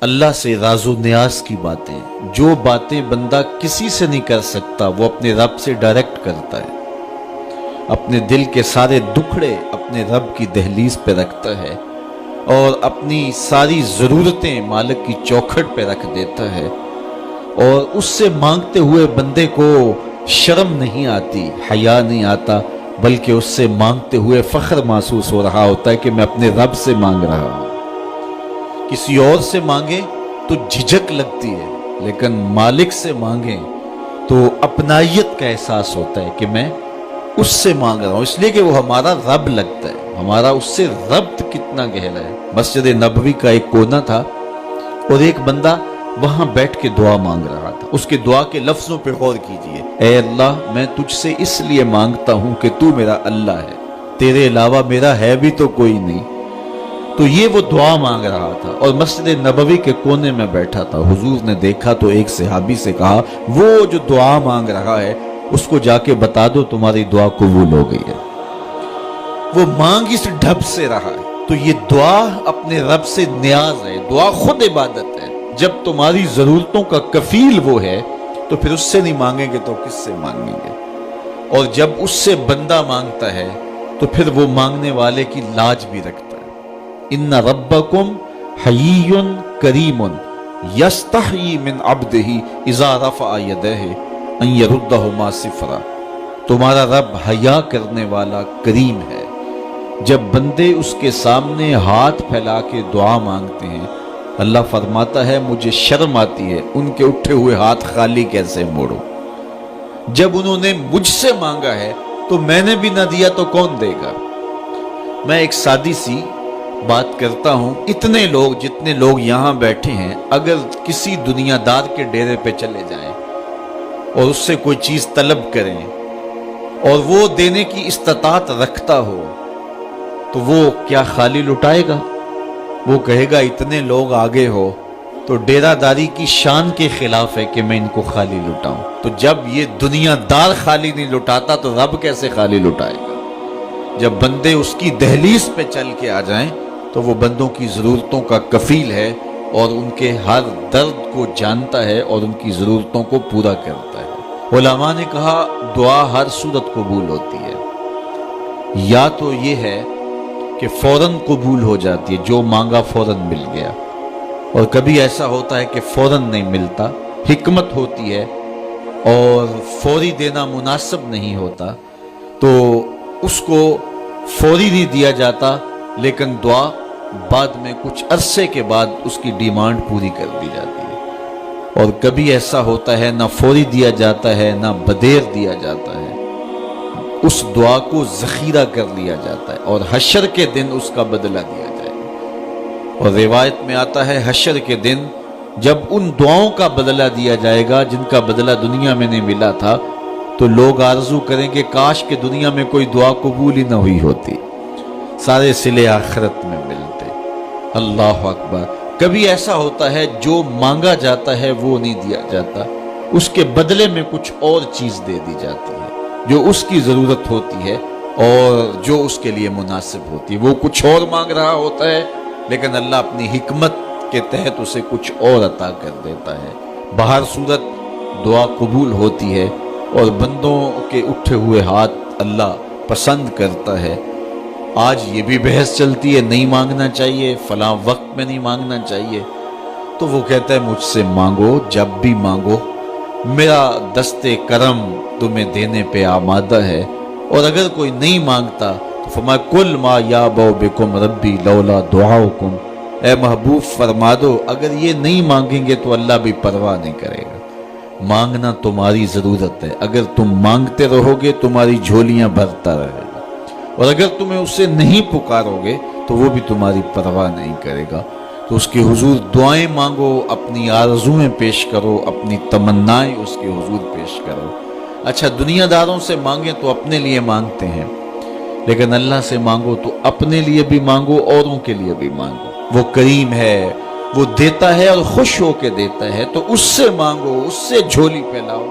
اللہ سے راز و نیاز کی باتیں، جو باتیں بندہ کسی سے نہیں کر سکتا وہ اپنے رب سے ڈائریکٹ کرتا ہے، اپنے دل کے سارے دکھڑے اپنے رب کی دہلیز پہ رکھتا ہے اور اپنی ساری ضرورتیں مالک کی چوکھٹ پہ رکھ دیتا ہے، اور اس سے مانگتے ہوئے بندے کو شرم نہیں آتی، حیا نہیں آتا، بلکہ اس سے مانگتے ہوئے فخر محسوس ہو رہا ہوتا ہے کہ میں اپنے رب سے مانگ رہا ہوں۔ کسی اور سے مانگے تو جھجک لگتی ہے، لیکن مالک سے مانگیں تو اپنائیت کا احساس ہوتا ہے کہ میں اس سے مانگ رہا ہوں، اس لیے کہ وہ ہمارا رب لگتا ہے، ہمارا اس سے ربط کتنا گہرا ہے۔ مسجد نبوی کا ایک کونا تھا اور ایک بندہ وہاں بیٹھ کے دعا مانگ رہا تھا۔ اس کے دعا کے لفظوں پہ غور کیجئے، اے اللہ میں تجھ سے اس لیے مانگتا ہوں کہ تو میرا اللہ ہے، تیرے علاوہ میرا ہے بھی تو کوئی نہیں۔ تو یہ وہ دعا مانگ رہا تھا اور مسجد نبوی کے کونے میں بیٹھا تھا۔ حضور نے دیکھا تو ایک صحابی سے کہا، وہ جو دعا مانگ رہا ہے اس کو جا کے بتا دو تمہاری دعا قبول ہو گئی ہے۔ وہ مانگ اس ڈھب سے رہا ہے۔ تو یہ دعا اپنے رب سے نیاز ہے، دعا خود عبادت ہے۔ جب تمہاری ضرورتوں کا کفیل وہ ہے تو پھر اس سے نہیں مانگیں گے تو کس سے مانگیں گے؟ اور جب اس سے بندہ مانگتا ہے تو پھر وہ مانگنے والے کی لاج بھی رکھتا ہے۔ ان ربکم حیی کریم یستحیی من عبدہ اذا رفع یدہ ان یردہما صفرا۔ تمہارا رب حیا کرنے والا کریم ہے، جب بندے اس کے سامنے ہاتھ پھیلا کے دعا مانگتے ہیں اللہ فرماتا ہے مجھے شرم آتی ہے ان کے اٹھے ہوئے ہاتھ خالی کیسے موڑوں۔ جب انہوں نے مجھ سے مانگا ہے تو میں نے بھی نہ دیا تو کون دے گا؟ میں ایک سادی سی بات کرتا ہوں، اتنے لوگ جتنے لوگ یہاں بیٹھے ہیں اگر کسی دنیا دار کے ڈیرے پہ چلے جائیں اور اس سے کوئی چیز طلب کریں اور وہ دینے کی استطاعت رکھتا ہو تو وہ کیا خالی لٹائے گا؟ وہ کہے گا اتنے لوگ آگے ہو تو ڈیرہ داری کی شان کے خلاف ہے کہ میں ان کو خالی لٹاؤں۔ تو جب یہ دنیا دار خالی نہیں لٹاتا تو رب کیسے خالی لٹائے گا؟ جب بندے اس کی دہلیز پہ چل کے آ جائیں تو وہ بندوں کی ضرورتوں کا کفیل ہے اور ان کے ہر درد کو جانتا ہے اور ان کی ضرورتوں کو پورا کرتا ہے۔ علماء نے کہا دعا ہر صورت قبول ہوتی ہے، یا تو یہ ہے کہ فوراً قبول ہو جاتی ہے، جو مانگا فوراً مل گیا، اور کبھی ایسا ہوتا ہے کہ فوراً نہیں ملتا، حکمت ہوتی ہے اور فوری دینا مناسب نہیں ہوتا تو اس کو فوری نہیں دیا جاتا، لیکن دعا بعد میں کچھ عرصے کے بعد اس کی ڈیمانڈ پوری کر دی جاتی ہے۔ اور کبھی ایسا ہوتا ہے نہ فوری دیا جاتا ہے نہ بدیر دیا جاتا ہے، اس دعا کو ذخیرہ کر لیا جاتا ہے اور حشر کے دن اس کا بدلہ دیا جائے گا۔ اور روایت میں آتا ہے حشر کے دن جب ان دعاؤں کا بدلہ دیا جائے گا جن کا بدلہ دنیا میں نہیں ملا تھا تو لوگ آرزو کریں کہ کاش کہ دنیا میں کوئی دعا قبول ہی نہ ہوئی ہوتی، سارے صلے آخرت میں ملتے۔ اللہ اکبر۔ کبھی ایسا ہوتا ہے جو مانگا جاتا ہے وہ نہیں دیا جاتا، اس کے بدلے میں کچھ اور چیز دے دی جاتی ہے جو اس کی ضرورت ہوتی ہے اور جو اس کے لیے مناسب ہوتی ہے۔ وہ کچھ اور مانگ رہا ہوتا ہے لیکن اللہ اپنی حکمت کے تحت اسے کچھ اور عطا کر دیتا ہے۔ بہر صورت دعا قبول ہوتی ہے اور بندوں کے اٹھے ہوئے ہاتھ اللہ پسند کرتا ہے۔ آج یہ بھی بحث چلتی ہے نہیں مانگنا چاہیے، فلاں وقت میں نہیں مانگنا چاہیے، تو وہ کہتا ہے مجھ سے مانگو جب بھی مانگو، میرا دست کرم تمہیں دینے پہ آمادہ ہے۔ اور اگر کوئی نہیں مانگتا تو فرمایا کل ما یابو بکم ربی لولا دعاؤکم، اے محبوب فرما دو اگر یہ نہیں مانگیں گے تو اللہ بھی پرواہ نہیں کرے گا۔ مانگنا تمہاری ضرورت ہے، اگر تم مانگتے رہو گے تمہاری جھولیاں بھرتا رہے گا، اور اگر تمہیں اس سے نہیں پکارو گے تو وہ بھی تمہاری پرواہ نہیں کرے گا۔ تو اس کے حضور دعائیں مانگو، اپنی آرزویں پیش کرو، اپنی تمنائیں اس کے حضور پیش کرو۔ اچھا دنیا داروں سے مانگیں تو اپنے لیے مانگتے ہیں، لیکن اللہ سے مانگو تو اپنے لیے بھی مانگو، اوروں کے لیے بھی مانگو۔ وہ کریم ہے، وہ دیتا ہے اور خوش ہو کے دیتا ہے، تو اس سے مانگو، اس سے جھولی پھیلاؤ۔